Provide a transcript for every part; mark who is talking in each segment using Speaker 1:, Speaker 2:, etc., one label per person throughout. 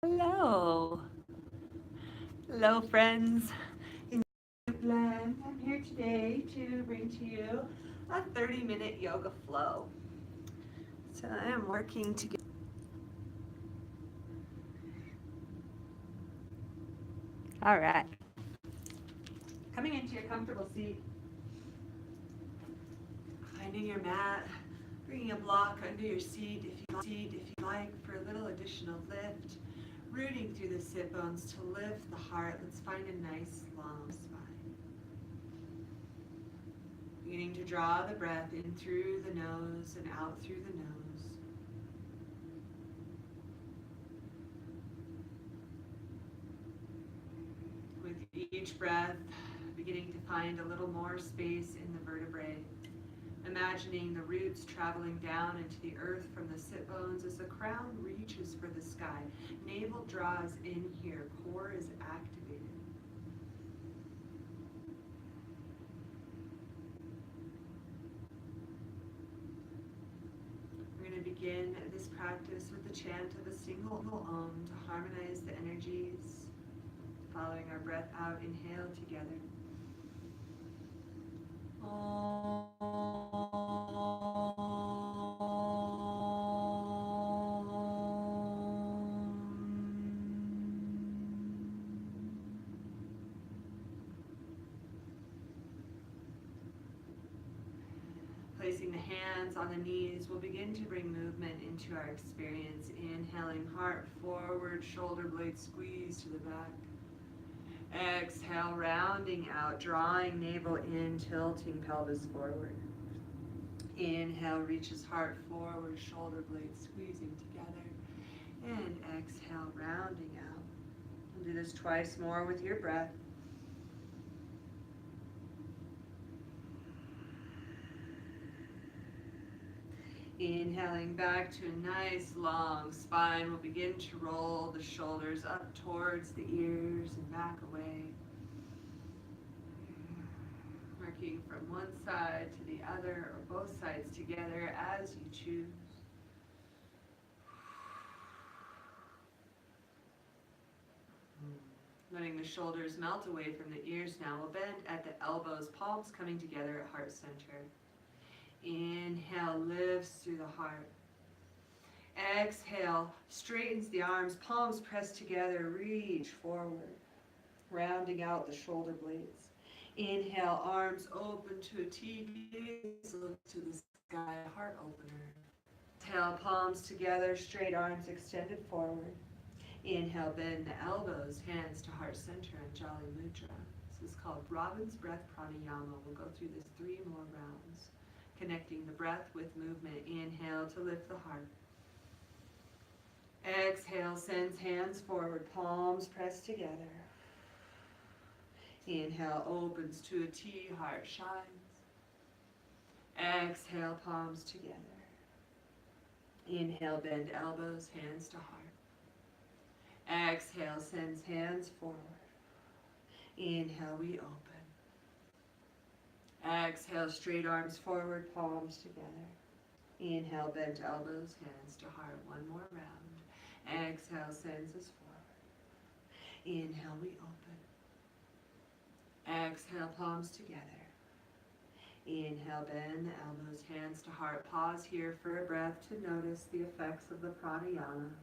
Speaker 1: Hello. Hello, friends in YouTube land. I'm here today to bring to you a 30-minute yoga flow. So I am working to get. All right. Coming into your comfortable seat, finding your mat, bringing a block under your seat if you like for a little additional lift. Rooting through the sit bones to lift the heart. Let's find a nice long spine. Beginning to draw the breath in through the nose and out through the nose. With each breath, beginning to find a little more space in the vertebrae. Imagining the roots traveling down into the earth from the sit bones as the crown reaches for the sky. Navel draws in here, core is activated. We're going to begin this practice with the chant of a single Om to harmonize the energies. Following our breath out, inhale together. Placing the hands on the knees, we'll begin to bring movement into our experience. Inhaling, heart forward, shoulder blades squeeze to the back. Exhale, rounding out, drawing navel in, tilting pelvis forward. Inhale, reaches heart forward, shoulder blades squeezing together. And exhale, rounding out. We'll do this twice more with your breath. Inhaling back to a nice long spine. We'll begin to roll the shoulders up towards the ears and back away. Working from one side to the other or both sides together as you choose. Letting the shoulders melt away from the ears now. We'll bend at the elbows, palms coming together at heart center. Inhale, lifts through the heart. Exhale, straightens the arms, palms pressed together, reach forward, rounding out the shoulder blades. Inhale, arms open to a T, gaze look to the sky, heart opener. Exhale, palms together, straight arms extended forward. Inhale, bend the elbows, hands to heart center, Anjali Mudra. This is called Robin's Breath Pranayama. We'll go through this 3 more rounds. Connecting the breath with movement. Inhale to lift the heart. Exhale, sends hands forward, palms pressed together. Inhale, opens to a T, heart shines. Exhale, palms together. Inhale, bend elbows, hands to heart. Exhale, sends hands forward. Inhale, we open. Exhale, straight arms forward, palms together. Inhale, bent elbows, hands to heart. 1 more round. Exhale, sends us forward. Inhale, we open. Exhale, palms together. Inhale, bend the elbows, hands to heart. Pause here for a breath to notice the effects of the pranayama.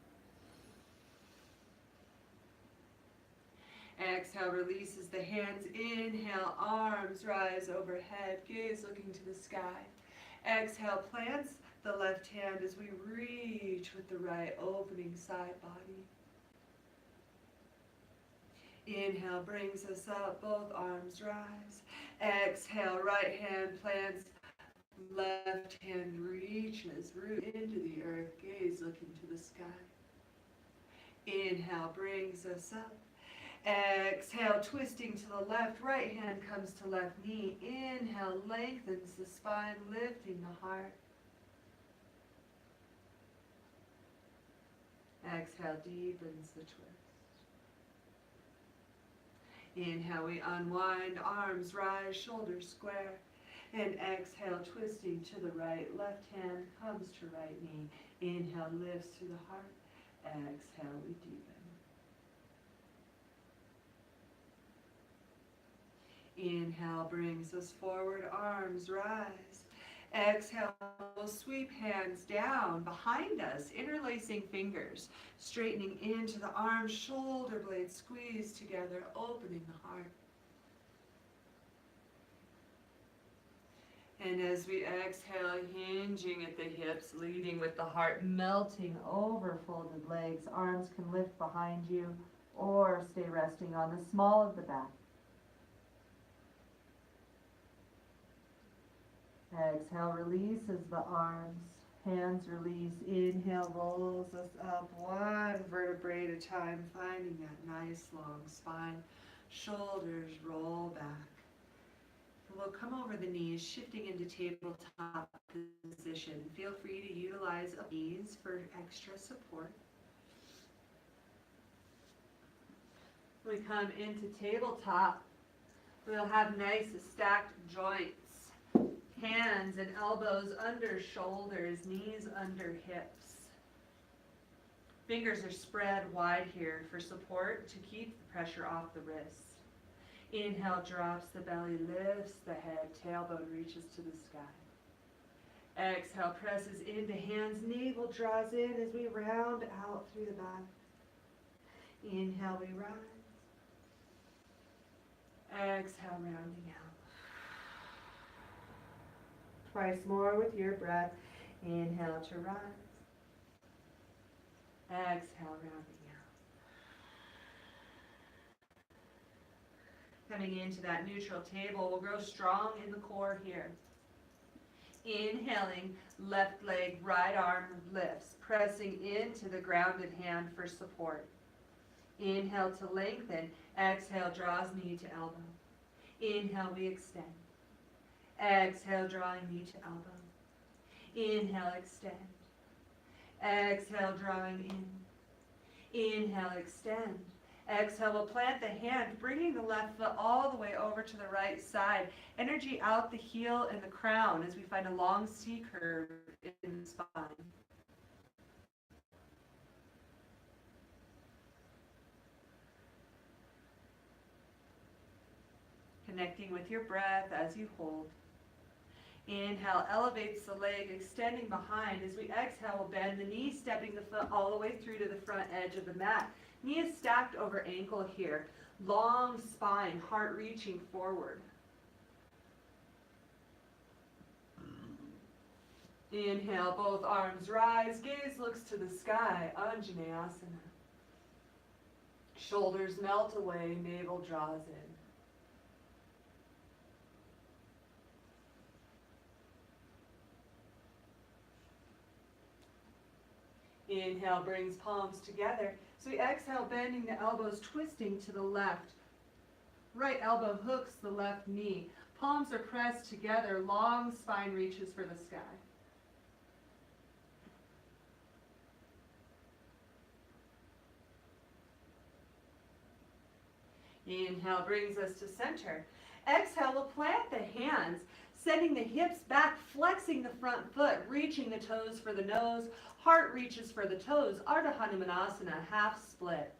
Speaker 1: Exhale, releases the hands. Inhale, arms rise overhead, gaze looking to the sky. Exhale, plants the left hand as we reach with the right, opening side body. Inhale, brings us up, both arms rise. Exhale, right hand plants, left hand reaches, root into the earth, gaze looking to the sky. Inhale, brings us up. Exhale, twisting to the left, right hand comes to left knee. Inhale, lengthens the spine, lifting the heart. Exhale, deepens the twist. Inhale, we unwind, arms rise, shoulders square. And exhale, twisting to the right, left hand comes to right knee. Inhale, lifts through the heart. Exhale, we deepen. Inhale brings us forward, arms rise. Exhale, we'll sweep hands down behind us, interlacing fingers, straightening into the arms, shoulder blades squeeze together, opening the heart. And as we exhale, hinging at the hips, leading with the heart, melting over folded legs. Arms can lift behind you or stay resting on the small of the back. Exhale, releases the arms. Hands release. Inhale, rolls us up one vertebrae at a time, finding that nice long spine. Shoulders roll back. We'll come over the knees, shifting into tabletop position. Feel free to utilize knees for extra support. When we come into tabletop, we'll have nice stacked joints. Hands and elbows under shoulders, knees under hips. Fingers are spread wide here for support to keep the pressure off the wrists. Inhale, drops the belly, lifts the head, tailbone reaches to the sky. Exhale, presses into hands, navel draws in as we round out through the back. Inhale, we rise. Exhale, rounding out. Twice more with your breath. Inhale to rise. Exhale, rounding out. Coming into that neutral table, we'll grow strong in the core here. Inhaling, left leg, right arm lifts, pressing into the grounded hand for support. Inhale to lengthen. Exhale, draws knee to elbow. Inhale, we extend. Exhale, drawing knee to elbow. Inhale, extend. Exhale, drawing in. Inhale, extend. Exhale, we'll plant the hand, bringing the left foot all the way over to the right side. Energy out the heel and the crown as we find a long C curve in the spine. Connecting with your breath as you hold. Inhale, elevates the leg, extending behind. As we exhale, we'll bend the knee, stepping the foot all the way through to the front edge of the mat. Knee is stacked over ankle here. Long spine, heart reaching forward. Inhale, both arms rise, gaze looks to the sky, Anjaneyasana. Shoulders melt away, navel draws in. Inhale, brings palms together. So we exhale, bending the elbows, twisting to the left. Right elbow hooks the left knee. Palms are pressed together, long spine reaches for the sky. Inhale brings us to center. Exhale, we'll plant the hands, sending the hips back, flexing the front foot, reaching the toes for the nose. Heart reaches for the toes. Ardha Hanumanasana, half split.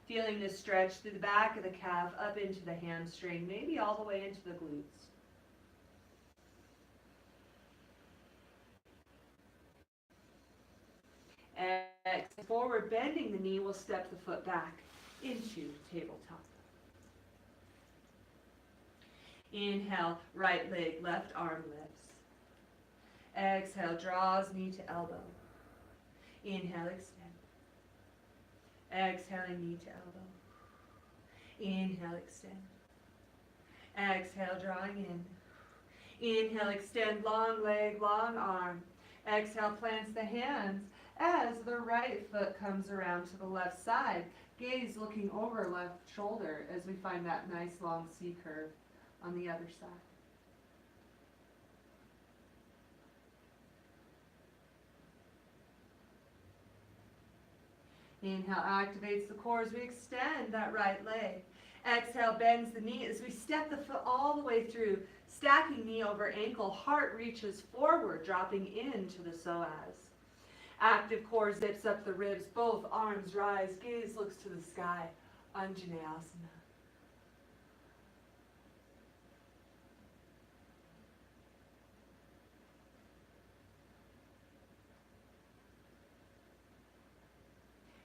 Speaker 1: Feeling this stretch through the back of the calf, up into the hamstring, maybe all the way into the glutes. Exhale, forward, bending the knee, we'll step the foot back into tabletop. Inhale, right leg, left arm lifts. Exhale, draws knee to elbow. Inhale, extend. Exhaling, knee to elbow. Inhale, extend. Exhale, drawing in. Inhale, extend, long leg, long arm. Exhale, plants the hands as the right foot comes around to the left side. Gaze looking over left shoulder as we find that nice long C curve on the other side. Inhale, activates the core as we extend that right leg. Exhale, bends the knee as we step the foot all the way through, stacking knee over ankle. Heart reaches forward, dropping into the psoas. Active core zips up the ribs, both arms rise, gaze looks to the sky, Anjaneyasana.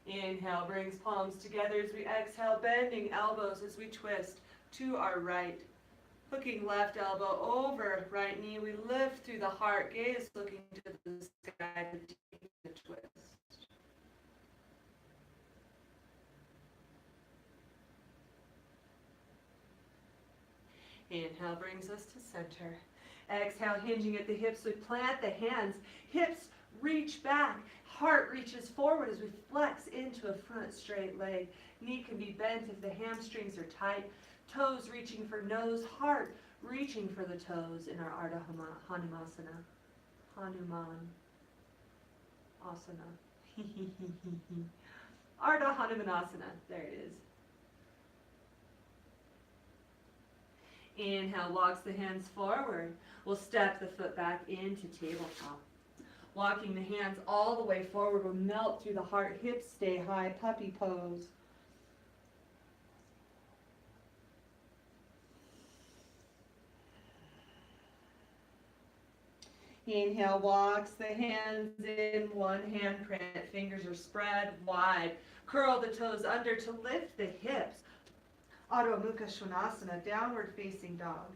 Speaker 1: Inhale, brings palms together as we exhale, bending elbows as we twist to our right. Hooking left elbow over right knee, we lift through the heart, gaze looking to the sky to take the twist. Inhale brings us to center. Exhale, hinging at the hips, we plant the hands, hips reach back, heart reaches forward as we flex into a front straight leg. Knee can be bent if the hamstrings are tight, toes reaching for nose, heart reaching for the toes in our Ardha Hanumasana. Hanuman Asana. Ardha Hanumanasana, there it is. Inhale, walks the hands forward. We'll step the foot back into tabletop. Walking the hands all the way forward, we'll melt through the heart, hips stay high, puppy pose. Inhale, walks the hands in, one handprint, fingers are spread wide. Curl the toes under to lift the hips. Adho Mukha Svanasana, downward facing dog.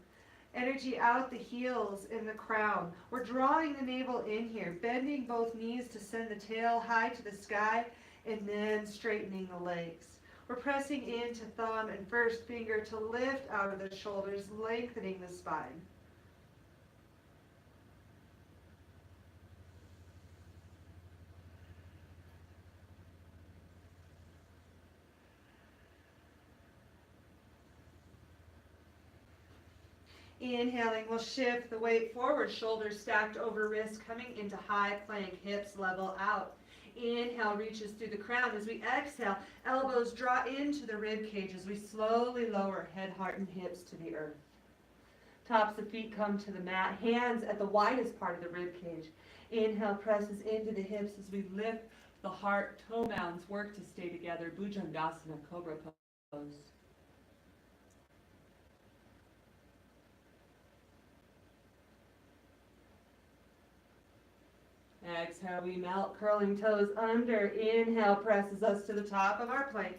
Speaker 1: Energy out the heels in the crown. We're drawing the navel in here, bending both knees to send the tail high to the sky, and then straightening the legs. We're pressing into thumb and first finger to lift out of the shoulders, lengthening the spine. Inhaling, we'll shift the weight forward, shoulders stacked over wrists, coming into high plank, hips level out. Inhale, reaches through the crown. As we exhale, elbows draw into the rib cage as we slowly lower head, heart, and hips to the earth. Tops of feet come to the mat, hands at the widest part of the rib cage. Inhale, presses into the hips as we lift the heart, toe mounds work to stay together. Bhujangasana, cobra pose. Exhale, we melt, curling toes under. Inhale, presses us to the top of our plank.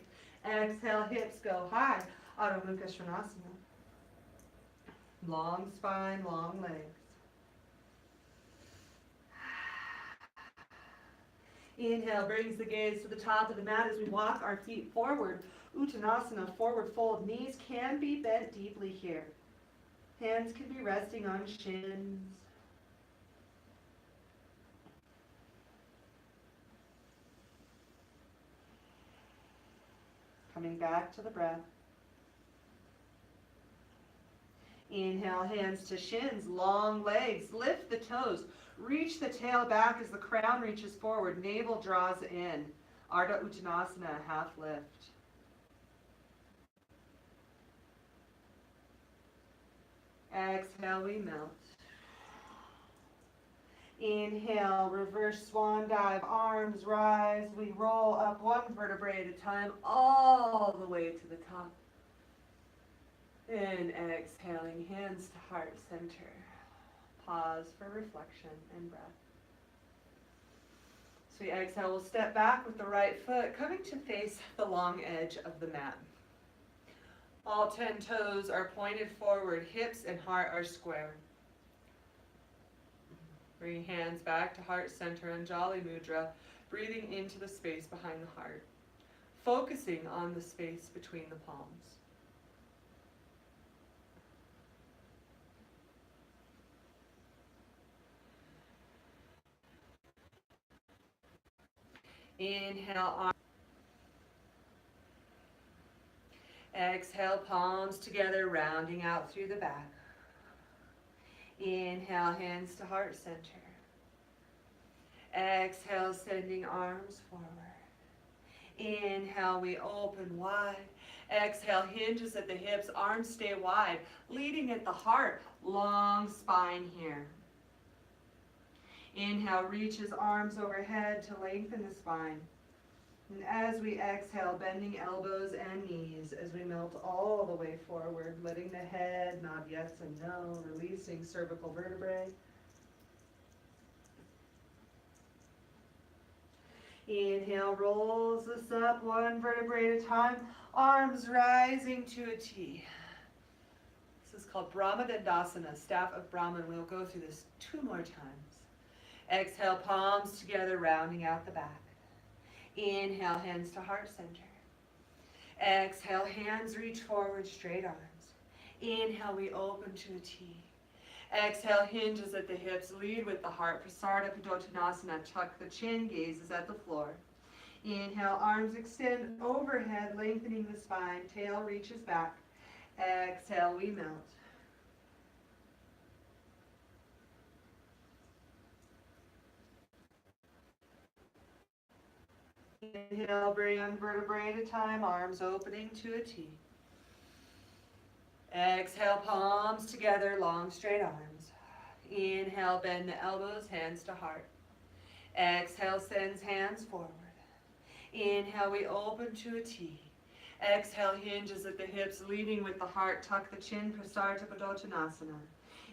Speaker 1: Exhale, hips go high. Adho Mukha Svanasana. Long spine, long legs. Inhale, brings the gaze to the top of the mat as we walk our feet forward. Uttanasana, forward fold. Knees can be bent deeply here. Hands can be resting on shins. Coming back to the breath. Inhale, hands to shins, long legs. Lift the toes. Reach the tail back as the crown reaches forward. Navel draws in. Ardha Uttanasana, half lift. Exhale, we melt. Inhale, reverse swan dive, arms rise. We roll up one vertebrae at a time, all the way to the top. And exhaling, hands to heart center. Pause for reflection and breath. So we exhale, we'll step back with the right foot, coming to face the long edge of the mat. All 10 toes are pointed forward, hips and heart are square. Bring hands back to heart center, Anjali Mudra, breathing into the space behind the heart, focusing on the space between the palms. Inhale, arms. Exhale, palms together, rounding out through the back. Inhale, hands to heart center. Exhale, sending arms forward. Inhale, we open wide. Exhale, hinges at the hips, arms stay wide, leading at the heart, long spine here. Inhale, reaches arms overhead to lengthen the spine. And as we exhale, bending elbows and knees as we melt all the way forward, letting the head nod yes and no, releasing cervical vertebrae. Inhale, rolls us up one vertebrae at a time. Arms rising to a T. This is called Brahma Dandasana, staff of Brahman. We'll go through this 2 more times. Exhale, palms together, rounding out the back. Inhale, hands to heart center. Exhale, hands reach forward, straight arms. Inhale, we open to a T. Exhale, hinges at the hips, lead with the heart. Prasarda Padottanasana, tuck the chin, gazes at the floor. Inhale, arms extend overhead, lengthening the spine, tail reaches back. Exhale, we melt. Inhale, bring one vertebrae at a time, arms opening to a T. Exhale, palms together, long straight arms. Inhale, bend the elbows, hands to heart. Exhale, sends hands forward. Inhale, we open to a T. Exhale, hinges at the hips, leading with the heart, tuck the chin, Prasarta Padottanasana.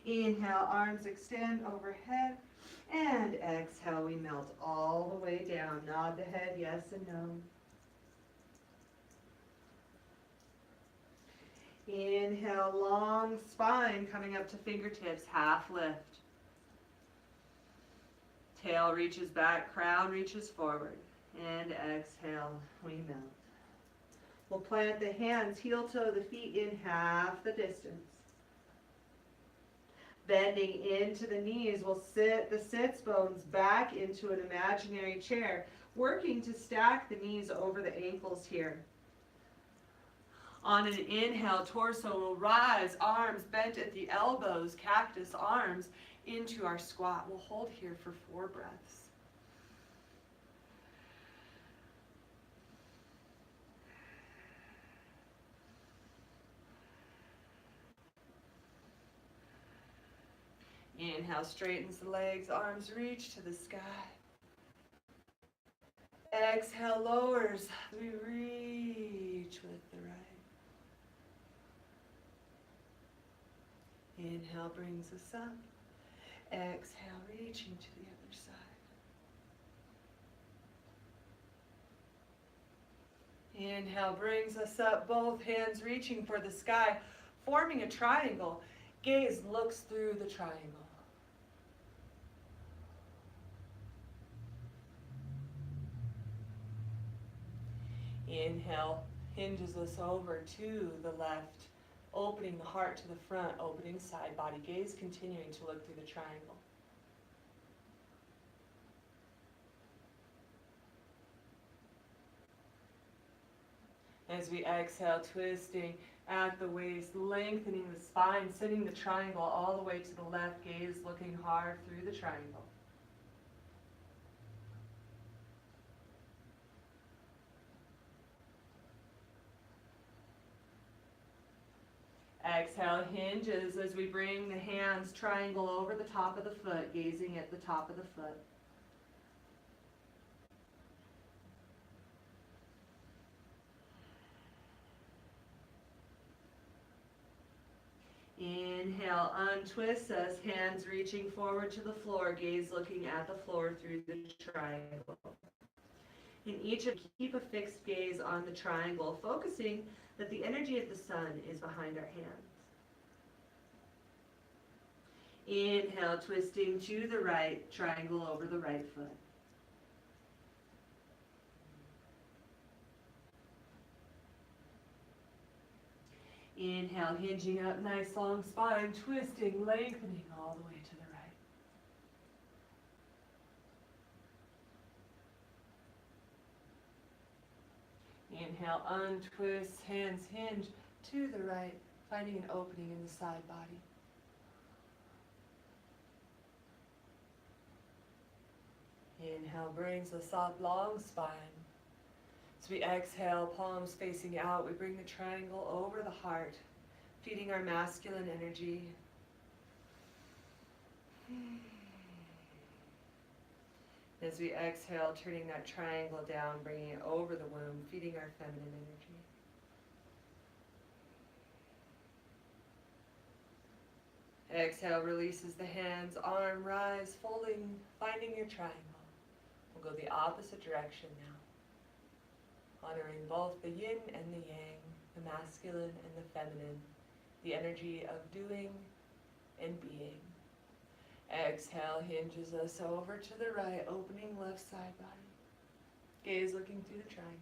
Speaker 1: Inhale, arms extend overhead. And exhale, we melt all the way down. Nod the head, yes and no. Inhale, long spine coming up to fingertips, half lift. Tail reaches back, crown reaches forward. And exhale, we melt. We'll plant the hands, heel toe the feet in half the distance. Bending into the knees, we'll sit the sits bones back into an imaginary chair, working to stack the knees over the ankles here. On an inhale, torso will rise, arms bent at the elbows, cactus arms into our squat. We'll hold here for 4 breaths. Inhale, straightens the legs, arms reach to the sky. Exhale, lowers, we reach with the right. Inhale, brings us up. Exhale, reaching to the other side. Inhale, brings us up, both hands reaching for the sky, forming a triangle. Gaze looks through the triangle. Inhale, hinges us over to the left, opening the heart to the front, opening side body. Gaze continuing to look through the triangle. As we exhale, twisting at the waist, lengthening the spine, sending the triangle all the way to the left, gaze looking hard through the triangle. Exhale, hinges as we bring the hands triangle over the top of the foot, gazing at the top of the foot. Inhale, untwist us, hands reaching forward to the floor, gaze looking at the floor through the triangle. In each of keep a fixed gaze on the triangle, focusing that the energy of the sun is behind our hands. Inhale, twisting to the right, triangle over the right foot. Inhale, hinging up, nice long spine, twisting, lengthening all the way to the right. Inhale, untwist, hands hinge to the right, finding an opening in the side body. Inhale, brings us up, long spine. As we exhale, palms facing out, we bring the triangle over the heart, feeding our masculine energy. As we exhale, turning that triangle down, bringing it over the womb, feeding our feminine energy. Exhale, releases the hands, arm rise, folding, finding your triangle.
Speaker 2: We'll go the opposite direction now, honoring both the yin and the yang, the masculine and the feminine, the energy of doing and being. Exhale, hinges us over to the right, opening left side body. Gaze looking through the triangle.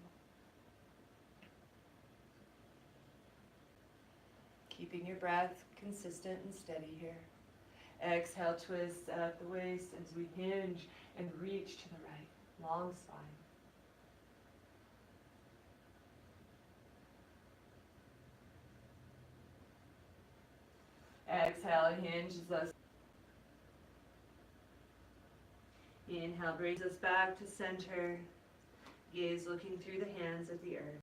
Speaker 2: Keeping your breath consistent and steady here. Exhale, twist at the waist as we hinge and reach to the right, long spine. Exhale, hinges us. Inhale, brings us back to center. Gaze looking through the hands at the earth.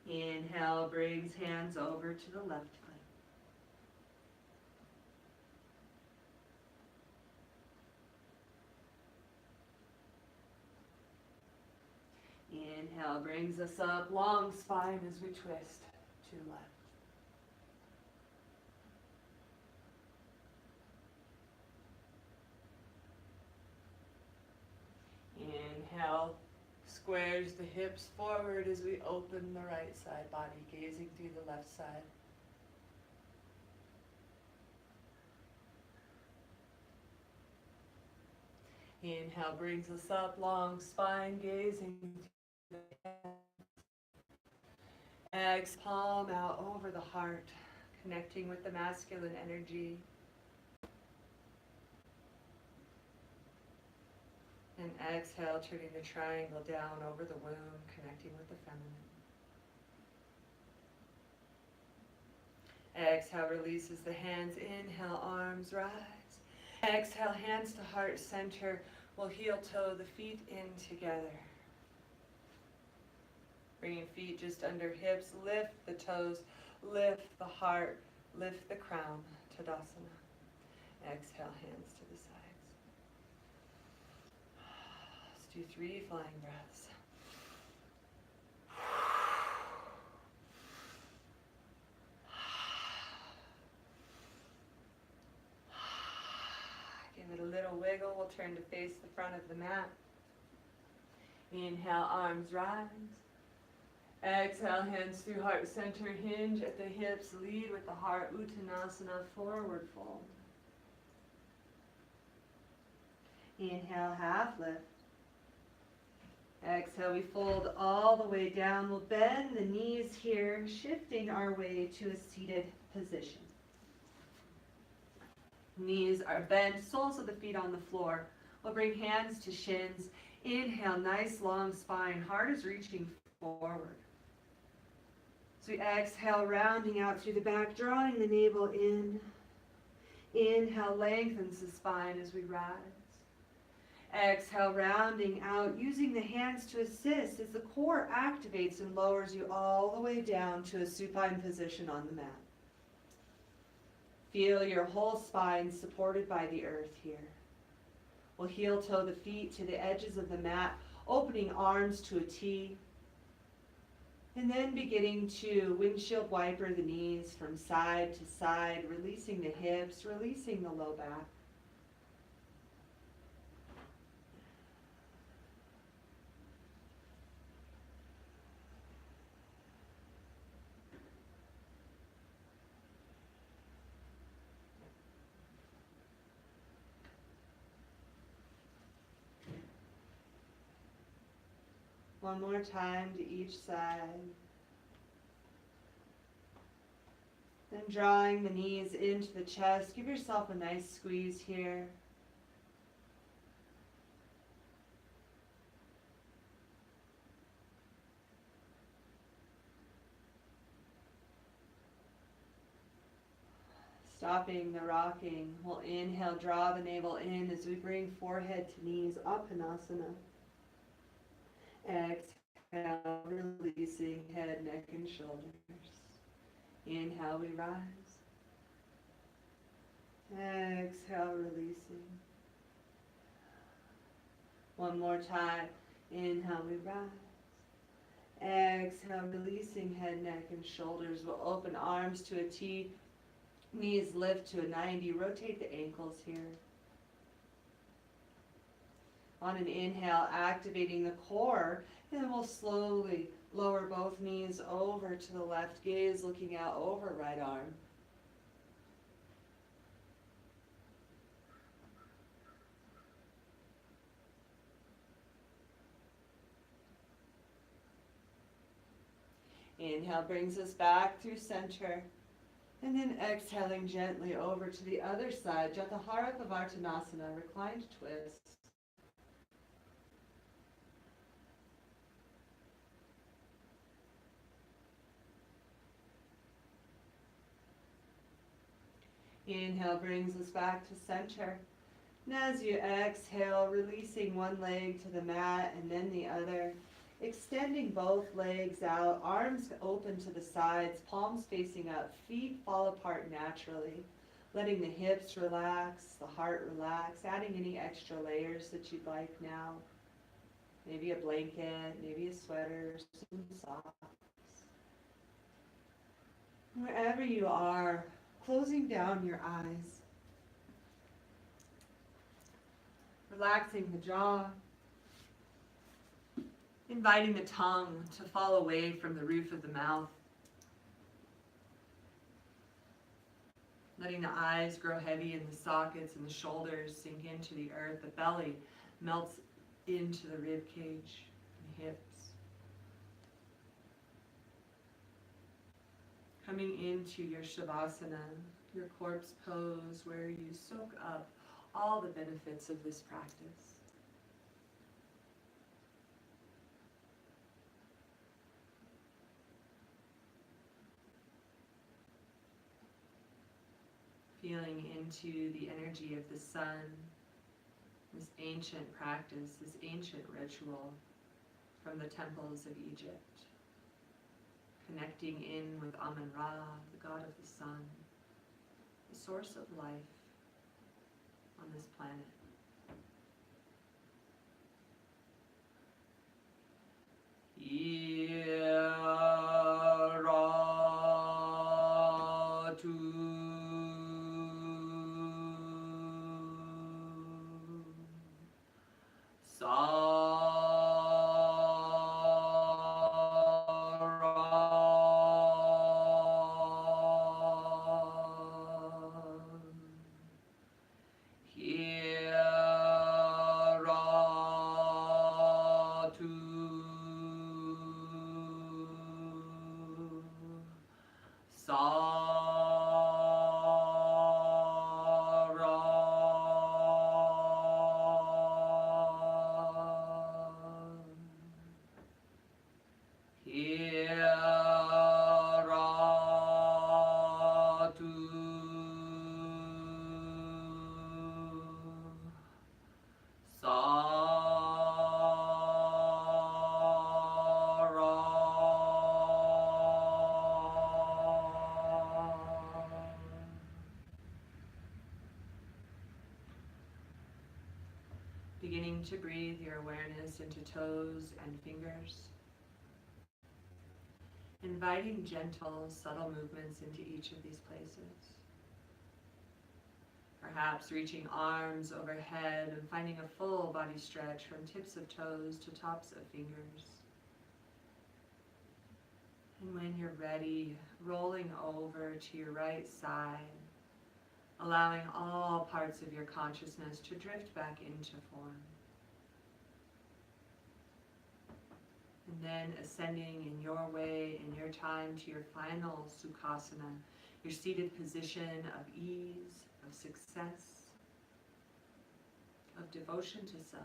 Speaker 2: Inhale, brings hands over to the left foot. Inhale, brings us up, long spine as we twist to the left. Inhale, squares the hips forward as we open the right side body, gazing through the left side. Inhale brings us up, long spine, gazing through the hands. Exhale, palm out over the heart, connecting with the masculine energy. And exhale, turning the triangle down over the womb, connecting with the feminine. Exhale, releases the hands. Inhale, arms rise. Exhale, hands to heart center. We'll heel toe the feet in together. Bringing feet just under hips. Lift the toes, lift the heart, lift the crown. Tadasana. Exhale, hands to the sides. Let's do 3 flying breaths. Give it a little wiggle. We'll turn to face the front of the mat. Inhale, arms rise. Exhale, hands through heart center, hinge at the hips, lead with the heart, Uttanasana, forward fold. Inhale, half lift. Exhale, we fold all the way down. We'll bend the knees here, shifting our way to a seated position. Knees are bent, soles of the feet on the floor. We'll bring hands to shins. Inhale, nice long spine, heart is reaching forward. So we exhale, rounding out through the back, drawing the navel in. Inhale, lengthens the spine as we rise. Exhale, rounding out, using the hands to assist as the core activates and lowers you all the way down to a supine position on the mat. Feel your whole spine supported by the earth here. We'll heel toe the feet to the edges of the mat, opening arms to a T. And then beginning to windshield wiper the knees from side to side, releasing the hips, releasing the low back. One more time to each side. Then drawing the knees into the chest. Give yourself a nice squeeze here. Stopping the rocking. We'll inhale, draw the navel in as we bring forehead to knees, Uttanasana. Exhale, releasing head, neck, and shoulders. Inhale, we rise. Exhale, releasing. One more time. Inhale, we rise. Exhale, releasing head, neck, and shoulders. We'll open arms to a T.
Speaker 1: Knees lift to a 90, rotate the ankles here. On an inhale, activating the core, and then we'll slowly lower both knees over to the left gaze, looking out over right arm. Inhale brings us back through center. And then exhaling gently over to the other side, Jatahara Pavartanasana, reclined twist. Inhale brings us back to center. And as you exhale, releasing one leg to the mat and then the other, extending both legs out, arms open to the sides, palms facing up, feet fall apart naturally, letting the hips relax, the heart relax, adding any extra layers that you'd like now. Maybe a blanket, maybe a sweater, some socks. Wherever you are, closing down your eyes, relaxing the jaw, inviting the tongue to fall away from the roof of the mouth, letting the eyes grow heavy in the sockets and the shoulders sink into the earth, the belly melts into the rib cage and hips. Coming into your Shavasana, your corpse pose, where you soak up all the benefits of this practice. Feeling into the energy of the sun, this ancient practice, this ancient ritual from the temples of Egypt. Connecting in with Amun-Ra, the god of the sun, the source of life on this planet. Beginning to breathe your awareness into toes and fingers. Inviting gentle, subtle movements into each of these places. Perhaps reaching arms overhead and finding a full body stretch from tips of toes to tops of fingers. And when you're ready, rolling over to your right side, allowing all parts of your consciousness to drift back into form. And then ascending in your way, in your time, to your final Sukhasana, your seated position of ease, of success, of devotion to self.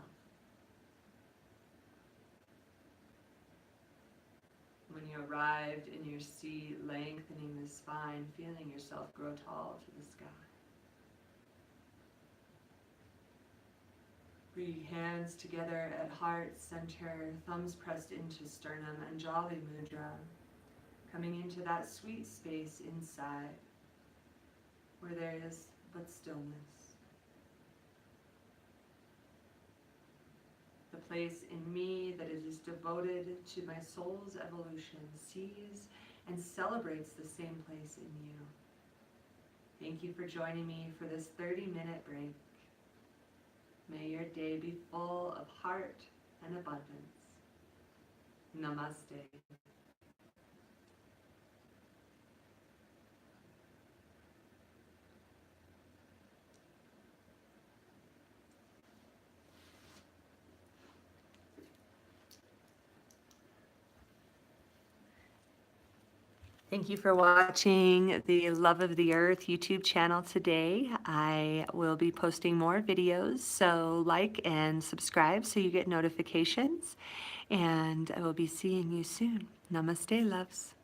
Speaker 1: When you arrived in your seat, lengthening the spine, feeling yourself grow tall to the sky. Bring hands together at heart center, thumbs pressed into sternum, Anjali Mudra, coming into that sweet space inside, where there is but stillness. The place in me that is devoted to my soul's evolution sees and celebrates the same place in you. Thank you for joining me for this 30-minute break. May your day be full of heart and abundance. Namaste. Thank you for watching the Love of the Earth YouTube channel today. I will be posting more videos, so like and subscribe so you get notifications. And I will be seeing you soon. Namaste, loves.